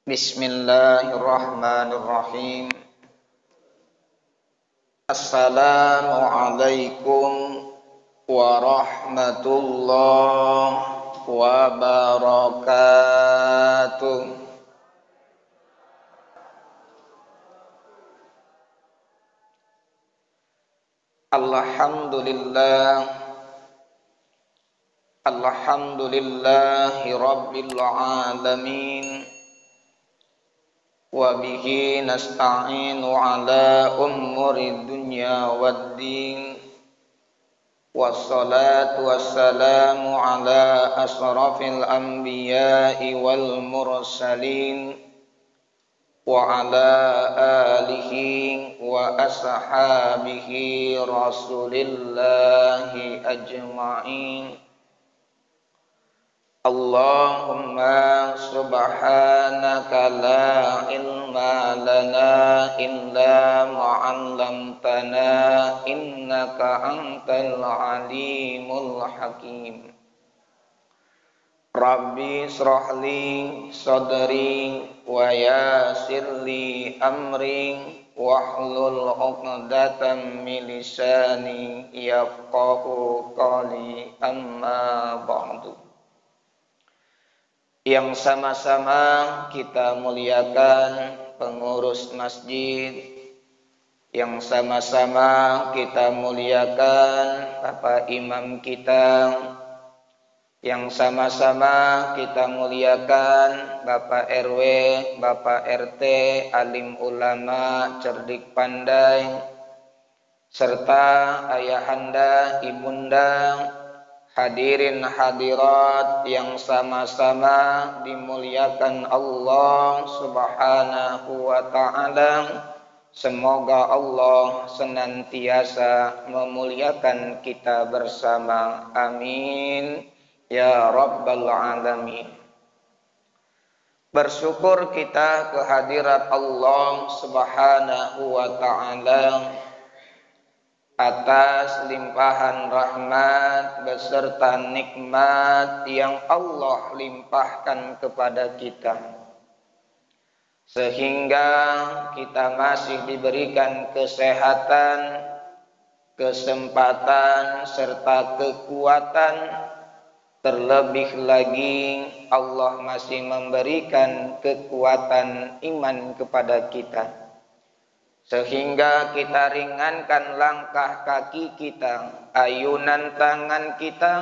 Bismillahirrahmanirrahim. Assalamualaikum warahmatullahi wabarakatuh. Alhamdulillahi rabbil alamin. Wa bihi nasta'inu ala umuri dunya waddin. Wassalatu wassalamu ala asrafil anbiya'i wal mursalin wa ala alihi wa ashabihi rasulillahi ajma'in. Allahumma subhanaka la ilma lana illa ma'allamtana innaka antal alimul hakim. Rabbi israhli sadri wa yassirli amri wahlul 'uqdatam min lisani yafqahu qawli amma ba'du. Yang sama-sama kita muliakan pengurus masjid, yang sama-sama kita muliakan Bapak Imam kita, yang sama-sama kita muliakan Bapak RW, Bapak RT, alim ulama, cerdik pandai, serta ayahanda, ibunda, hadirin hadirat yang sama-sama dimuliakan Allah Subhanahu wa ta'ala. Semoga Allah senantiasa memuliakan kita bersama. Amin ya rabbal alamin. Bersyukur kita kehadirat Allah Subhanahu wa ta'ala atas limpahan rahmat beserta nikmat yang Allah limpahkan kepada kita, sehingga kita masih diberikan kesehatan, kesempatan serta kekuatan. Terlebih lagi Allah masih memberikan kekuatan iman kepada kita, sehingga kita ringankan langkah kaki kita, ayunan tangan kita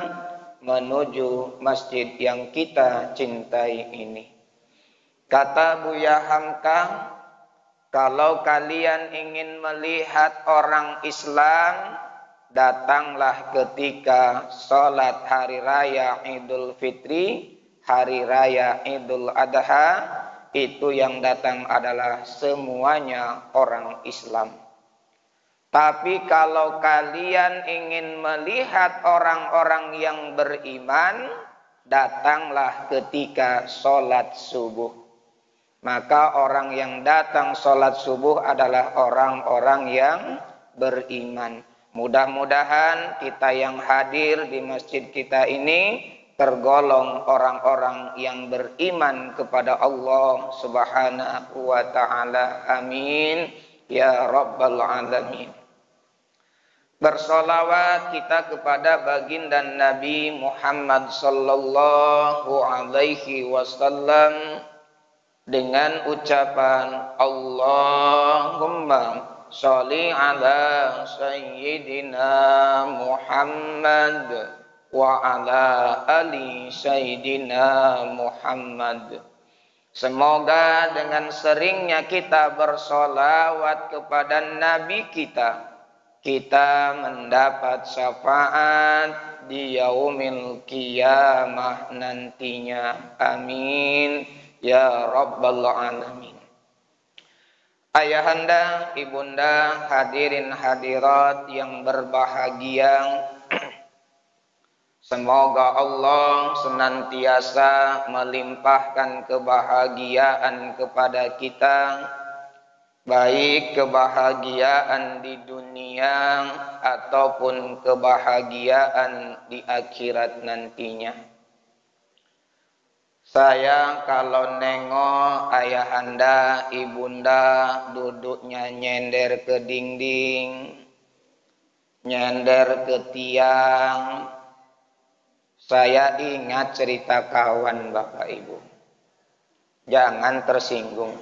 menuju masjid yang kita cintai ini. Kata Buya Hamka, kalau kalian ingin melihat orang Islam, datanglah ketika sholat hari raya Idul Fitri, hari raya Idul Adha. Itu yang datang adalah semuanya orang Islam. Tapi kalau kalian ingin melihat orang-orang yang beriman, datanglah ketika sholat subuh. Maka orang yang datang sholat subuh adalah orang-orang yang beriman. Mudah-mudahan kita yang hadir di masjid kita ini tergolong orang-orang yang beriman kepada Allah Subhanahu wa ta'ala. Amin ya rabbal alamin. Bersolawat kita kepada baginda Nabi Muhammad sallallahu alaihi wasallam dengan ucapan Allahumma sholli ala sayyidina Muhammad wa ala ali sayyidina Muhammad. Semoga dengan seringnya kita bersolawat kepada Nabi kita, kita mendapat syafaat di yaumil qiyamah nantinya. Amin ya rabbal alamin. Ayahanda, ibunda, hadirin hadirat yang berbahagia, semoga Allah senantiasa melimpahkan kebahagiaan kepada kita, baik kebahagiaan di dunia ataupun kebahagiaan di akhirat nantinya. Saya kalau nengok ayahanda, ibunda duduknya nyender ke dinding, nyender ke tiang. Saya ingat cerita kawan Bapak Ibu. Jangan tersinggung.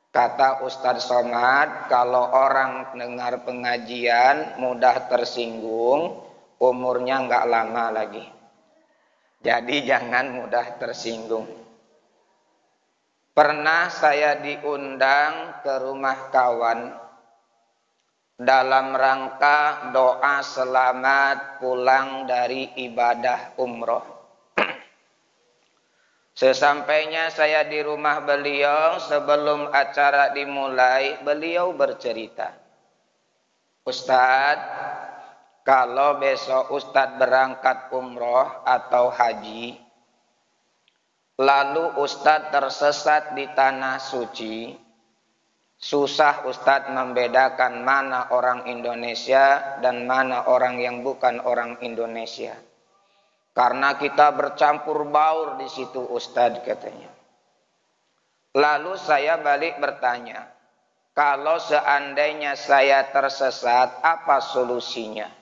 Kata Ustadz Somad, kalau orang dengar pengajian mudah tersinggung, umurnya nggak lama lagi. Jadi jangan mudah tersinggung. Pernah saya diundang ke rumah kawan dalam rangka doa selamat pulang dari ibadah umroh. Sesampainya saya di rumah beliau, sebelum acara dimulai, beliau bercerita, Ustadz, kalau besok Ustadz berangkat umroh atau haji, lalu Ustadz tersesat di tanah suci, susah Ustadz membedakan mana orang Indonesia dan mana orang yang bukan orang Indonesia. Karena kita bercampur baur di situ Ustadz, katanya. Lalu saya balik bertanya, kalau seandainya saya tersesat, apa solusinya?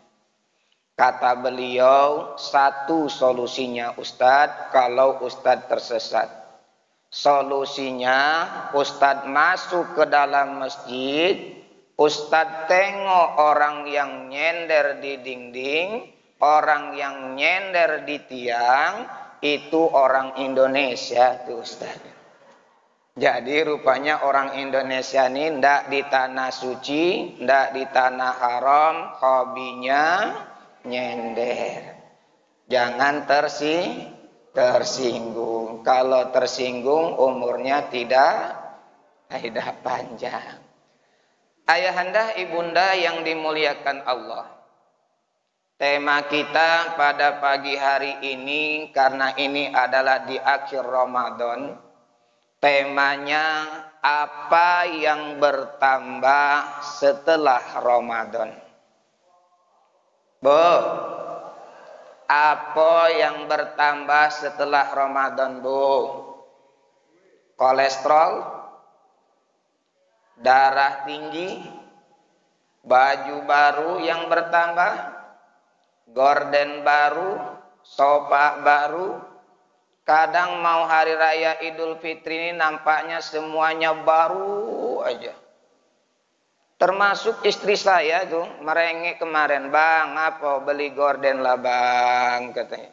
Kata beliau, satu solusinya Ustadz, kalau Ustadz tersesat. Solusinya, Ustadz masuk ke dalam masjid, Ustadz tengok orang yang nyender di dinding, orang yang nyender di tiang, itu orang Indonesia tuh Ustaz. Jadi rupanya orang Indonesia ini ndak di tanah suci, ndak di tanah haram, hobinya nyender. Jangan tersinggung. Kalau tersinggung umurnya tidak panjang. Ayahanda, ibunda yang dimuliakan Allah. Tema kita pada pagi hari ini, karena ini adalah di akhir Ramadan, temanya apa yang bertambah setelah Ramadan. Bu, apa yang bertambah setelah Ramadan, Bu? Kolesterol, darah tinggi, baju baru yang bertambah, gorden baru, sofa baru. Kadang mau hari raya Idul Fitri ini nampaknya semuanya baru aja. Termasuk istri saya tuh merengek kemarin, Bang, apa beli gorden lah Bang, katanya.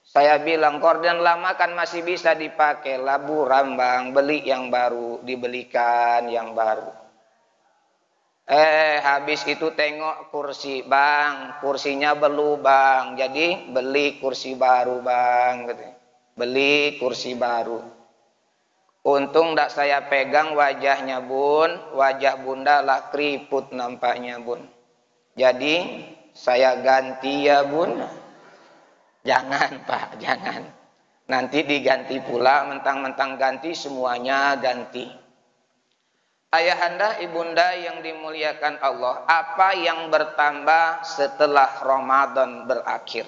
Saya bilang gorden lama kan masih bisa dipakai lah, buram Bang, beli yang baru, dibelikan yang baru. Habis itu tengok kursi, Bang, kursinya berlubang, jadi beli kursi baru Bang, katanya. Beli kursi baru. Untung tidak saya pegang wajahnya Bun, wajah Bunda lah keriput nampaknya Bun. Jadi saya ganti ya Bun. Jangan Pak, jangan. Nanti diganti pula, mentang-mentang ganti semuanya ganti. Ayahanda, ibunda yang dimuliakan Allah, apa yang bertambah setelah Ramadan berakhir?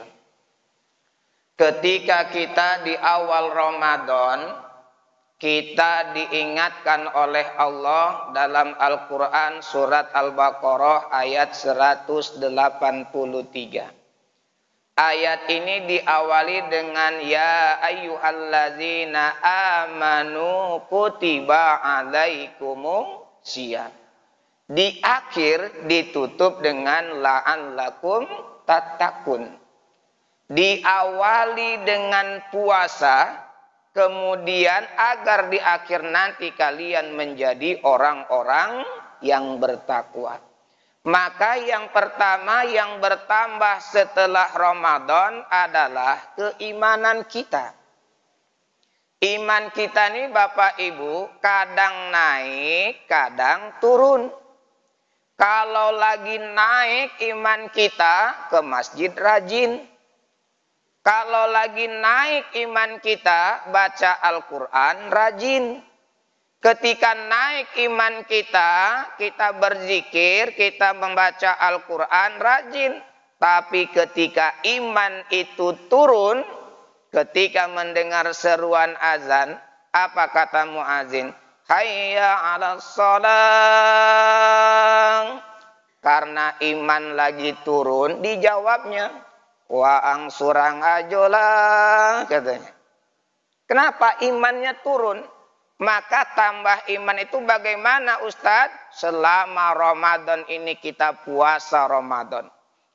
Ketika kita di awal Ramadan, kita diingatkan oleh Allah dalam Al-Quran surat Al-Baqarah ayat 183. Ayat ini diawali dengan ya ayyuhalladzina amanu kutiba alaikumus syiyam. Di akhir ditutup dengan la'allakum tattaqun. Diawali dengan puasa, kemudian agar di akhir nanti kalian menjadi orang-orang yang bertakwa. Maka yang pertama yang bertambah setelah Ramadan adalah keimanan kita. Iman kita nih Bapak Ibu kadang naik, kadang turun. Kalau lagi naik iman kita, ke masjid rajin. Kalau lagi naik iman kita, baca Al-Quran rajin. Ketika naik iman kita, kita berzikir, kita membaca Al-Quran rajin. Tapi ketika iman itu turun, ketika mendengar seruan azan, Apa kata muazin? Hayya 'alas shalah. Karena iman lagi turun, dijawabnya wa angsurang ajolah katanya. Kenapa imannya turun? Maka tambah iman itu bagaimana Ustadz? Selama Ramadan ini kita puasa Ramadan.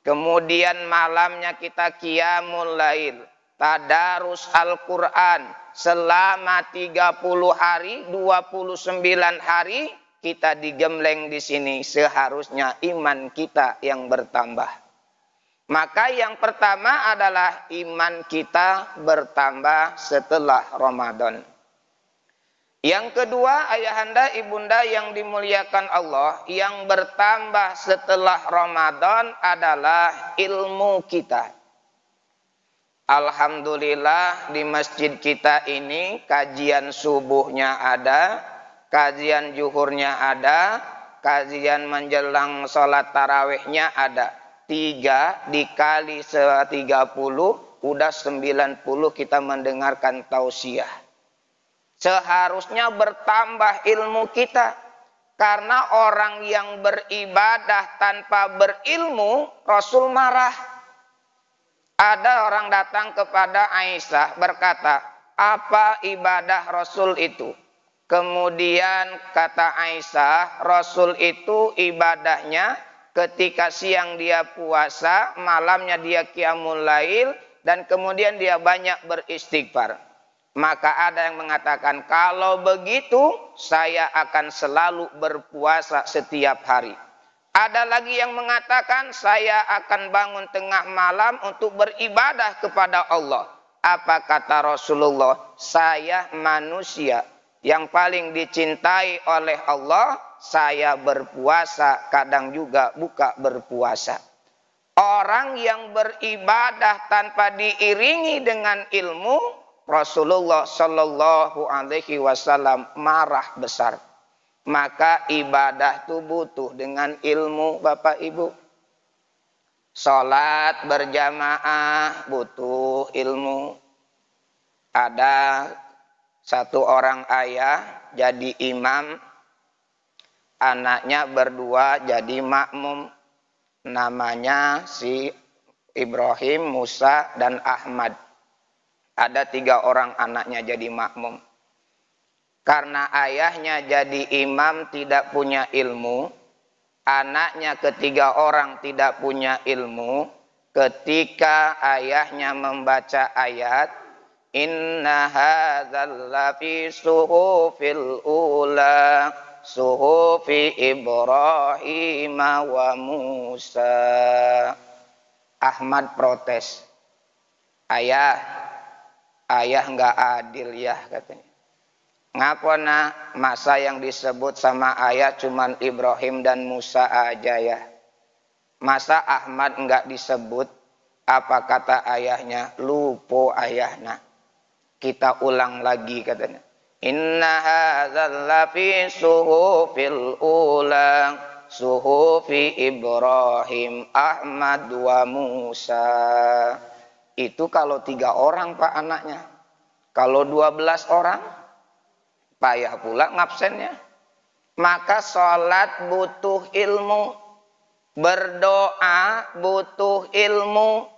Kemudian malamnya kita qiyamul lail, tadarus Al-Quran. Selama 30 hari, 29 hari kita digembleng di sini. Seharusnya iman kita yang bertambah. Maka yang pertama adalah iman kita bertambah setelah Ramadan. Yang kedua, ayahanda ibunda yang dimuliakan Allah, yang bertambah setelah Ramadan adalah ilmu kita. Alhamdulillah di masjid kita ini kajian subuhnya ada, kajian zuhurnya ada, kajian menjelang sholat tarawihnya ada. 3 dikali 30 udah 90 kita mendengarkan tausiah. Seharusnya bertambah ilmu kita. Karena orang yang beribadah tanpa berilmu, Rasul marah. Ada orang datang kepada Aisyah berkata, apa ibadah Rasul itu? Kemudian kata Aisyah, Rasul itu ibadahnya ketika siang dia puasa, malamnya dia qiyamul lail, dan kemudian dia banyak beristighfar. Maka ada yang mengatakan, kalau begitu saya akan selalu berpuasa setiap hari. Ada lagi yang mengatakan, saya akan bangun tengah malam untuk beribadah kepada Allah. Apa kata Rasulullah? Saya manusia yang paling dicintai oleh Allah, saya berpuasa, kadang juga buka berpuasa. Orang yang beribadah tanpa diiringi dengan ilmu, Rasulullah Shallallahu Alaihi Wasallam marah besar. Maka ibadah itu butuh dengan ilmu, Bapak Ibu. Salat berjamaah butuh ilmu. Ada satu orang ayah jadi imam, anaknya berdua jadi makmum. Namanya si Ibrahim, Musa, dan Ahmad. Ada 3 orang anaknya jadi makmum. Karena ayahnya jadi imam tidak punya ilmu, anaknya ketiga orang tidak punya ilmu, ketika ayahnya membaca ayat, inna hadzal lafi suhufil ula suhufi Ibrahim wa Musa. Ahmad protes. Ayah nggak adil ya katanya. Ngapona masa yang disebut sama ayah cuman Ibrahim dan Musa aja ya. Masa Ahmad nggak disebut? Apa kata ayahnya? Lupo ayahna. Kita ulang lagi katanya. Inna hadzal lafi suhufil ula suhufi Ibrahim Ahmad wa Musa. Itu kalau 3 orang Pak anaknya. Kalau 12 orang payah pula ngabsennya. Maka sholat butuh ilmu, berdoa butuh ilmu.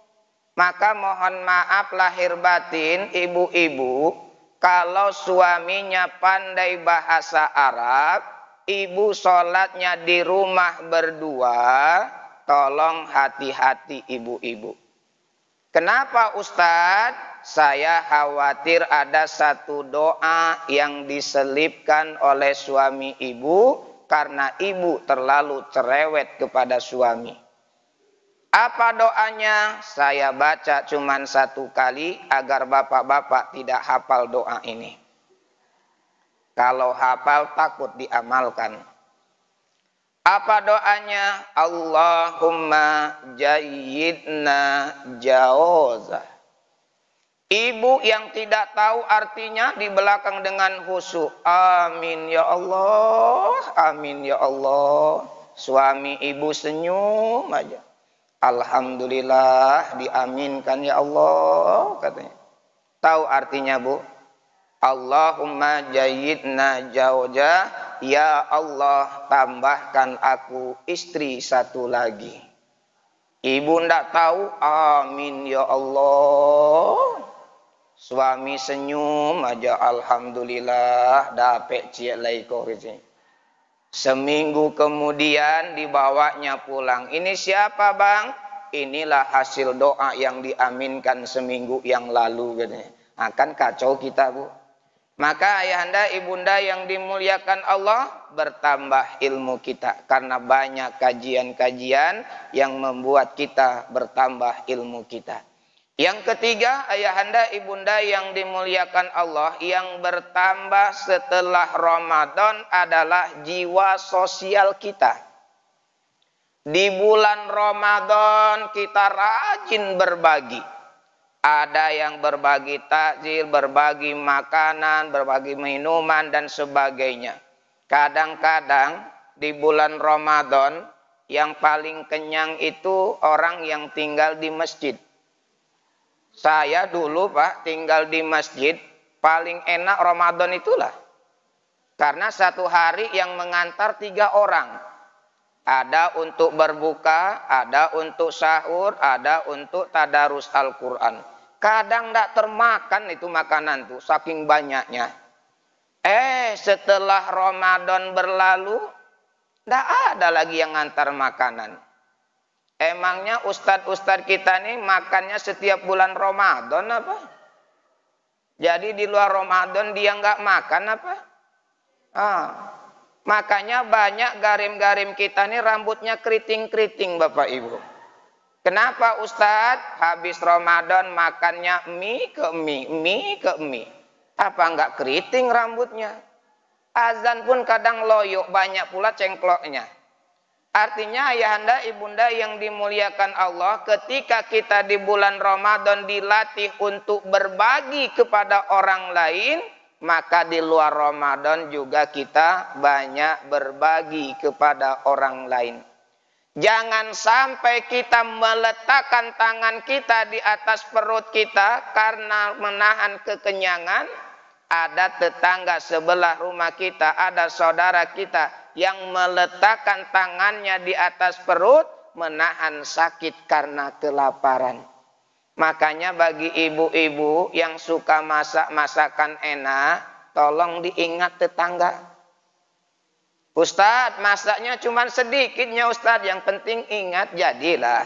Maka mohon maaf lahir batin ibu-ibu, kalau suaminya pandai bahasa Arab, ibu sholatnya di rumah berdua, tolong hati-hati ibu-ibu. Kenapa Ustadz? Saya khawatir ada satu doa yang diselipkan oleh suami ibu karena ibu terlalu cerewet kepada suami. Apa doanya? Saya baca cuman 1 kali agar bapak-bapak tidak hafal doa ini. Kalau hafal takut diamalkan. Apa doanya? Allahumma jayyidna jaoza. Ibu yang tidak tahu artinya di belakang dengan khusyuk. Amin ya Allah, amin ya Allah. Suami ibu senyum aja. Alhamdulillah diaminkan ya Allah katanya. Tahu artinya Bu? Allahumma jayyidna jauja, ya Allah tambahkan aku istri satu lagi. Ibu ndak tahu, amin ya Allah. Suami senyum aja, alhamdulillah dapet ciek laiko. Seminggu kemudian dibawanya pulang. Ini siapa bang? Inilah hasil doa yang diaminkan seminggu yang lalu. Akan kacau kita bu. Maka ayahanda ibunda yang dimuliakan Allah, bertambah ilmu kita. Karena banyak kajian-kajian yang membuat kita bertambah ilmu kita. Yang ketiga, ayahanda ibunda yang dimuliakan Allah, yang bertambah setelah Ramadan adalah jiwa sosial kita. Di bulan Ramadan kita rajin berbagi. Ada yang berbagi takjil, berbagi makanan, berbagi minuman dan sebagainya. Kadang-kadang di bulan Ramadan yang paling kenyang itu orang yang tinggal di masjid. Saya dulu Pak tinggal di masjid, paling enak Ramadan itulah. Karena satu hari yang mengantar 3 orang. Ada untuk berbuka, ada untuk sahur, ada untuk tadarus Al-Quran. Kadang tidak termakan itu makanan tuh, saking banyaknya. Setelah Ramadan berlalu, tidak ada lagi yang ngantar makanan. Emangnya ustadz-ustadz kita nih makannya setiap bulan Ramadan apa? Jadi di luar Ramadan dia nggak makan apa? Makanya banyak garim-garim kita nih rambutnya keriting-keriting Bapak Ibu. Kenapa Ustadz? Habis Ramadan makannya mie ke mie, mie ke mie. Apa enggak keriting rambutnya? Azan pun kadang loyok, banyak pula cengkloknya. Artinya ayahanda ibunda yang dimuliakan Allah, ketika kita di bulan Ramadan dilatih untuk berbagi kepada orang lain, maka di luar Ramadan juga kita banyak berbagi kepada orang lain. Jangan sampai kita meletakkan tangan kita di atas perut kita karena menahan kekenyangan. Ada tetangga sebelah rumah kita, ada saudara kita yang meletakkan tangannya di atas perut, menahan sakit karena kelaparan. Makanya bagi ibu-ibu yang suka masak masakan enak, tolong diingat tetangga. Ustadz, masaknya cuma sedikitnya Ustadz, yang penting ingat jadilah.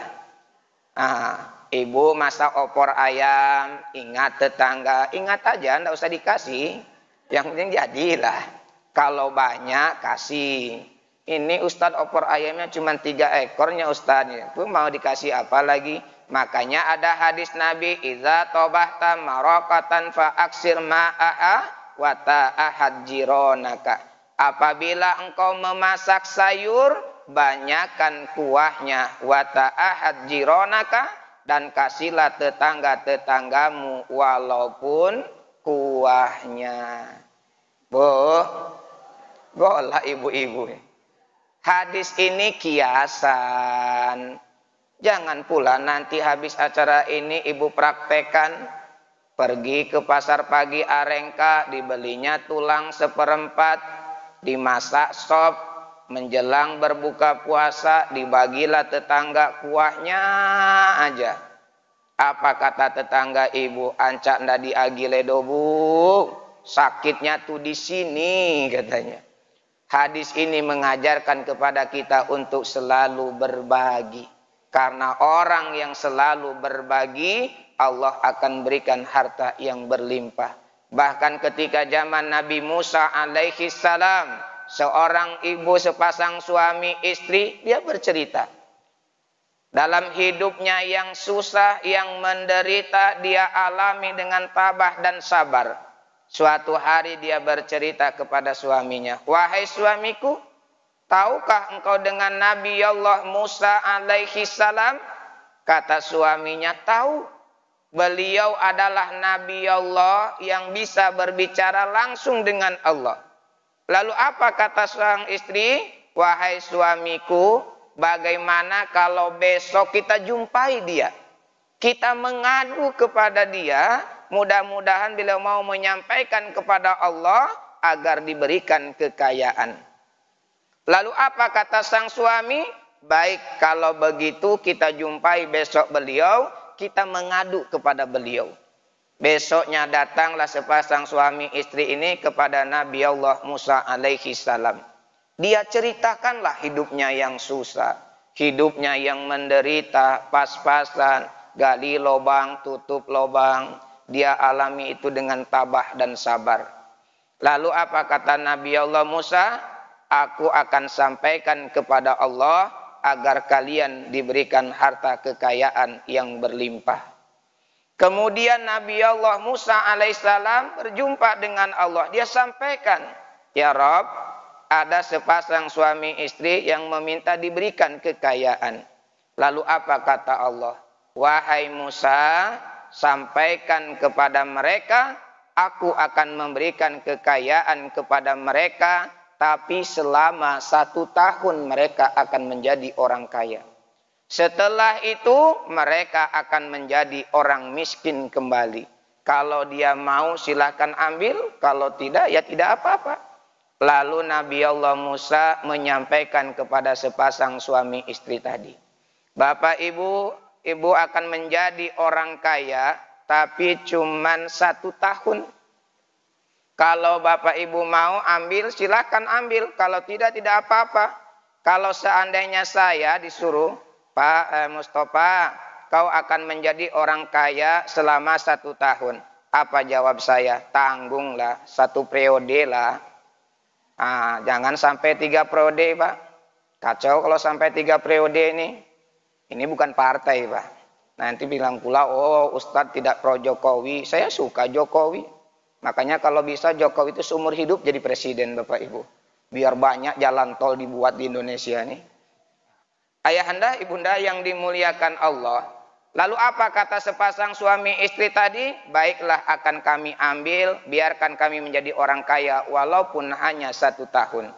Ibu masak opor ayam, ingat tetangga, ingat aja, enggak usah dikasih. Yang penting jadilah. Kalau banyak, kasih. Ini Ustadz opor ayamnya cuma 3 ekornya Ustadz. Itu mau dikasih apa lagi? Makanya ada hadis Nabi, Iza tobahta marokatan fa'aksir ma'a'a wa ta'ahad jironaka. Apabila engkau memasak sayur, banyakkan kuahnya. Wa ta'ahad jironaka, dan kasihlah tetangga-tetanggamu walaupun kuahnya. Bolah ibu-ibu. Hadis ini kiasan. Jangan pula nanti habis acara ini ibu praktekan. Pergi ke pasar pagi Arengka, dibelinya tulang 1/4. Dimasak sop, menjelang berbuka puasa, dibagilah tetangga kuahnya aja. Apa kata tetangga ibu? Ancak ndak diagile dobu, sakitnya tuh di sini katanya. Hadis ini mengajarkan kepada kita untuk selalu berbagi. Karena orang yang selalu berbagi, Allah akan berikan harta yang berlimpah. Bahkan ketika zaman Nabi Musa alaihi salam, seorang ibu sepasang suami istri, dia bercerita. Dalam hidupnya yang susah, yang menderita, dia alami dengan tabah dan sabar. Suatu hari dia bercerita kepada suaminya, wahai suamiku, tahukah engkau dengan Nabi Allah Musa alaihi salam? Kata suaminya, tahu. Beliau adalah Nabi Allah yang bisa berbicara langsung dengan Allah. Lalu apa kata sang istri? Wahai suamiku, bagaimana kalau besok kita jumpai dia? Kita mengadu kepada dia, mudah-mudahan beliau mau menyampaikan kepada Allah agar diberikan kekayaan. Lalu apa kata sang suami? Baik, kalau begitu kita jumpai besok beliau, kita mengadu kepada beliau. Besoknya datanglah sepasang suami istri ini kepada Nabi Allah Musa alaihi salam. Dia ceritakanlah hidupnya yang susah, hidupnya yang menderita, pas-pasan, gali lubang, tutup lubang. Dia alami itu dengan tabah dan sabar. Lalu apa kata Nabi Allah Musa? Aku akan sampaikan kepada Allah agar kalian diberikan harta kekayaan yang berlimpah. Kemudian Nabi Allah Musa alaihissalam berjumpa dengan Allah. Dia sampaikan, ya Rabb, ada sepasang suami istri yang meminta diberikan kekayaan. Lalu apa kata Allah? Wahai Musa, sampaikan kepada mereka, aku akan memberikan kekayaan kepada mereka, tapi selama 1 tahun mereka akan menjadi orang kaya. Setelah itu mereka akan menjadi orang miskin kembali. Kalau dia mau silahkan ambil, kalau tidak ya tidak apa-apa. Lalu Nabi Allah Musa menyampaikan kepada sepasang suami istri tadi. Bapak ibu, ibu akan menjadi orang kaya tapi cuman 1 tahun. Kalau bapak ibu mau ambil silahkan ambil, kalau tidak tidak apa-apa. Kalau seandainya saya disuruh, Pak Mustafa, kau akan menjadi orang kaya selama 1 tahun. Apa jawab saya? Tanggunglah 1 periode lah. Jangan sampai 3 periode, Pak. Kacau kalau sampai 3 periode ini. Ini bukan partai, Pak. Nanti bilang pula, oh Ustadz tidak pro Jokowi. Saya suka Jokowi. Makanya kalau bisa Jokowi itu seumur hidup jadi presiden, Bapak Ibu. Biar banyak jalan tol dibuat di Indonesia nih. Ayahanda, ibunda yang dimuliakan Allah. Lalu apa kata sepasang suami istri tadi? Baiklah akan kami ambil, biarkan kami menjadi orang kaya walaupun hanya 1 tahun.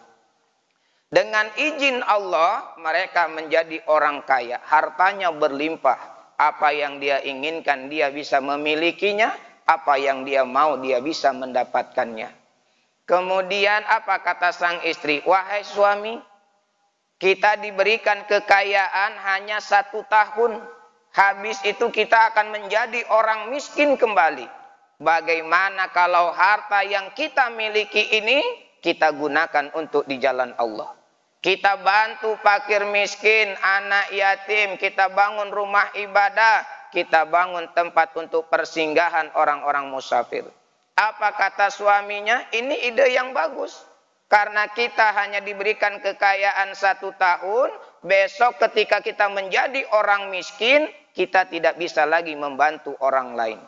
Dengan izin Allah mereka menjadi orang kaya. Hartanya berlimpah. Apa yang dia inginkan dia bisa memilikinya. Apa yang dia mau dia bisa mendapatkannya. Kemudian apa kata sang istri? Wahai suami, kita diberikan kekayaan hanya 1 tahun. Habis itu kita akan menjadi orang miskin kembali. Bagaimana kalau harta yang kita miliki ini kita gunakan untuk di jalan Allah. Kita bantu fakir miskin, anak yatim. Kita bangun rumah ibadah. Kita bangun tempat untuk persinggahan orang-orang musafir. Apa kata suaminya? Ini ide yang bagus. Karena kita hanya diberikan kekayaan 1 tahun, besok ketika kita menjadi orang miskin, kita tidak bisa lagi membantu orang lain.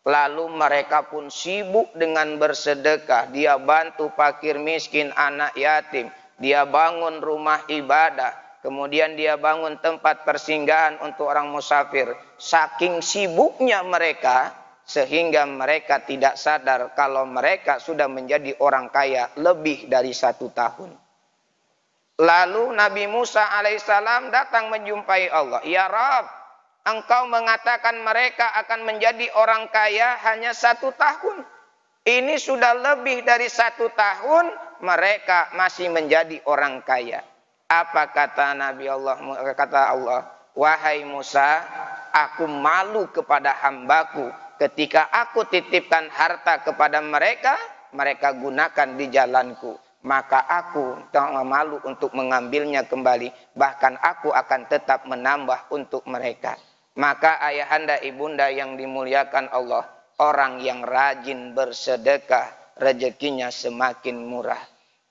Lalu mereka pun sibuk dengan bersedekah. Dia bantu fakir miskin, anak yatim. Dia bangun rumah ibadah. Kemudian dia bangun tempat persinggahan untuk orang musafir. Saking sibuknya mereka, sehingga mereka tidak sadar kalau mereka sudah menjadi orang kaya lebih dari 1 tahun. Lalu Nabi Musa alaihissalam datang menjumpai Allah. Ya Rabb, engkau mengatakan mereka akan menjadi orang kaya hanya 1 tahun. Ini sudah lebih dari 1 tahun mereka masih menjadi orang kaya. Apa kata Nabi Allah? Kata Allah, wahai Musa, aku malu kepada hambaku. Ketika aku titipkan harta kepada mereka, mereka gunakan di jalanku. Maka aku tak malu untuk mengambilnya kembali. Bahkan aku akan tetap menambah untuk mereka. Maka ayahanda ibunda yang dimuliakan Allah, orang yang rajin bersedekah, rezekinya semakin murah.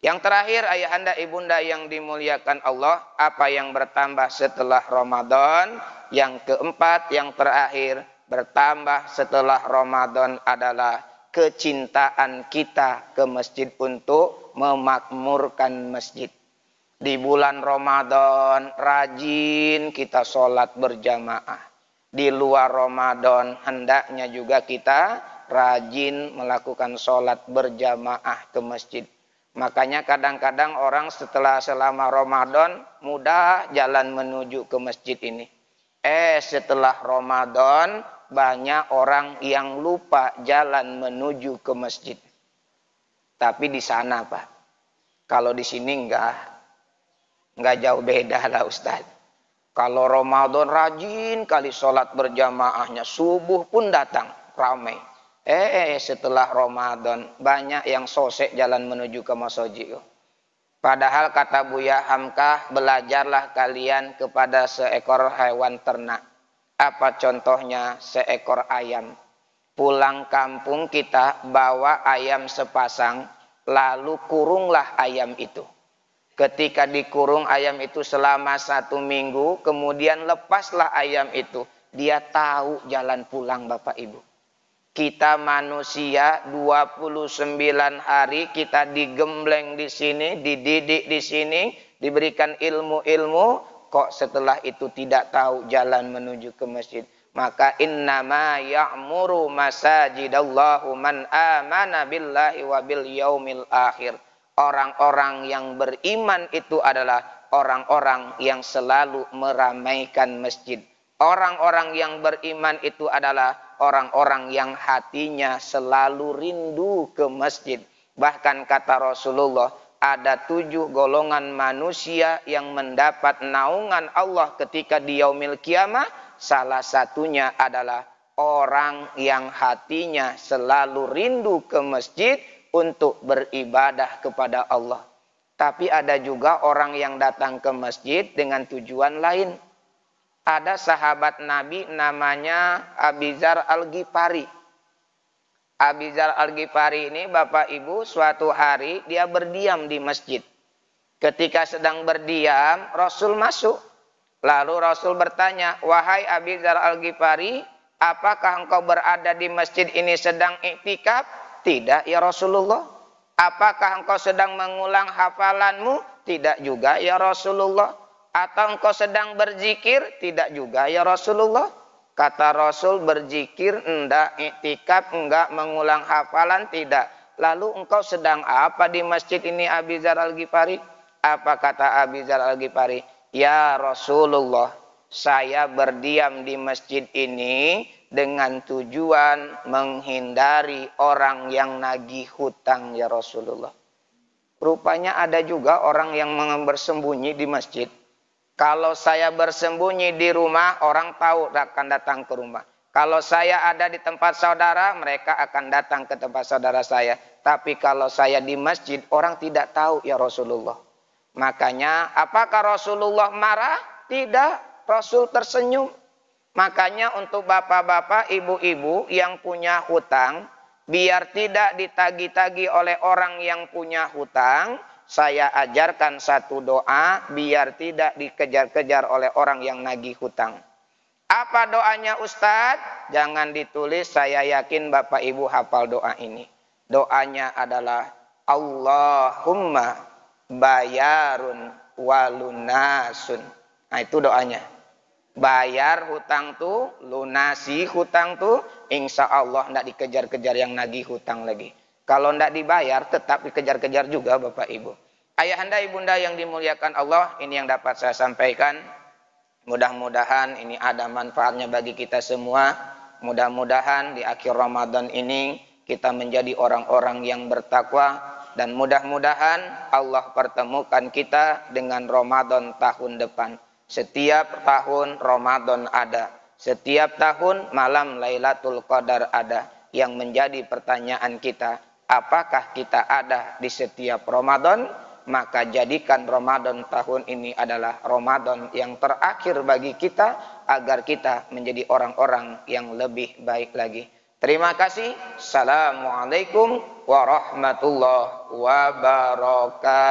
Yang terakhir ayahanda ibunda yang dimuliakan Allah, apa yang bertambah setelah Ramadan? Yang keempat, yang terakhir, bertambah setelah Ramadan adalah kecintaan kita ke masjid untuk memakmurkan masjid. Di bulan Ramadan rajin kita sholat berjamaah. Di luar Ramadan hendaknya juga kita rajin melakukan sholat berjamaah ke masjid. Makanya kadang-kadang orang selama Ramadan mudah jalan menuju ke masjid ini. Setelah Ramadan banyak orang yang lupa jalan menuju ke masjid. Tapi di sana Pak, kalau di sini enggak jauh beda lah Ustaz. Kalau Ramadan rajin kali sholat berjamaahnya, subuh pun datang ramai. Setelah Ramadan banyak yang sosek jalan menuju ke masjid. Padahal kata Buya Hamkah, belajarlah kalian kepada seekor hewan ternak. Apa contohnya? Seekor ayam. Pulang kampung kita bawa ayam sepasang, lalu kurunglah ayam itu. Ketika dikurung ayam itu selama 1 minggu, kemudian lepaslah ayam itu. Dia tahu jalan pulang Bapak Ibu. Kita manusia 29 hari kita digembleng di sini, dididik di sini, diberikan ilmu-ilmu, kok setelah itu tidak tahu jalan menuju ke masjid. Maka innama ya'muru masajidallahu man amana billahi wa bil yaumil akhir. Orang-orang yang beriman itu adalah orang-orang yang selalu meramaikan masjid. Orang-orang yang beriman itu adalah orang-orang yang hatinya selalu rindu ke masjid. Bahkan kata Rasulullah, ada 7 golongan manusia yang mendapat naungan Allah ketika di yaumil kiamah. Salah satunya adalah orang yang hatinya selalu rindu ke masjid untuk beribadah kepada Allah. Tapi ada juga orang yang datang ke masjid dengan tujuan lain. Ada sahabat Nabi namanya Abizar Al-Ghifari. Abizar Al-Ghifari ini Bapak Ibu suatu hari dia berdiam di masjid. Ketika sedang berdiam, Rasul masuk. Lalu Rasul bertanya, "Wahai Abizar Al-Ghifari, apakah engkau berada di masjid ini sedang iktikaf?" "Tidak ya Rasulullah." "Apakah engkau sedang mengulang hafalanmu?" "Tidak juga ya Rasulullah." "Atau engkau sedang berzikir?" "Tidak juga ya Rasulullah." Kata Rasul, berzikir enggak, iktikaf enggak, mengulang hafalan tidak. "Lalu engkau sedang apa di masjid ini Abizar Al-Ghifari?" Apa kata Abizar Al-Ghifari? "Ya Rasulullah, saya berdiam di masjid ini dengan tujuan menghindari orang yang nagih hutang ya Rasulullah." Rupanya ada juga orang yang bersembunyi di masjid. Kalau saya bersembunyi di rumah, orang tahu akan datang ke rumah. Kalau saya ada di tempat saudara, mereka akan datang ke tempat saudara saya. Tapi kalau saya di masjid, orang tidak tahu ya Rasulullah. Makanya, apakah Rasulullah marah? Tidak, Rasul tersenyum. Makanya untuk bapak-bapak, ibu-ibu yang punya hutang, biar tidak ditagi-tagi oleh orang yang punya hutang, saya ajarkan satu doa biar tidak dikejar-kejar oleh orang yang nagih hutang. Apa doanya Ustadz? Jangan ditulis, saya yakin Bapak Ibu hafal doa ini. Doanya adalah Allahumma bayarun walunasun. Nah itu doanya. Bayar hutang tuh, lunasi hutang tuh, insya Allah tidak dikejar-kejar yang nagih hutang lagi. Kalau tidak dibayar, tetap dikejar-kejar juga Bapak Ibu. Ayahanda ibunda yang dimuliakan Allah, ini yang dapat saya sampaikan. Mudah-mudahan ini ada manfaatnya bagi kita semua. Mudah-mudahan di akhir Ramadan ini kita menjadi orang-orang yang bertakwa. Dan mudah-mudahan Allah pertemukan kita dengan Ramadan tahun depan. Setiap tahun Ramadan ada. Setiap tahun malam Lailatul Qadar ada. Yang menjadi pertanyaan kita, apakah kita ada di setiap Ramadan? Maka jadikan Ramadan tahun ini adalah Ramadan yang terakhir bagi kita, agar kita menjadi orang-orang yang lebih baik lagi. Terima kasih. Assalamualaikum warahmatullahi wabarakatuh.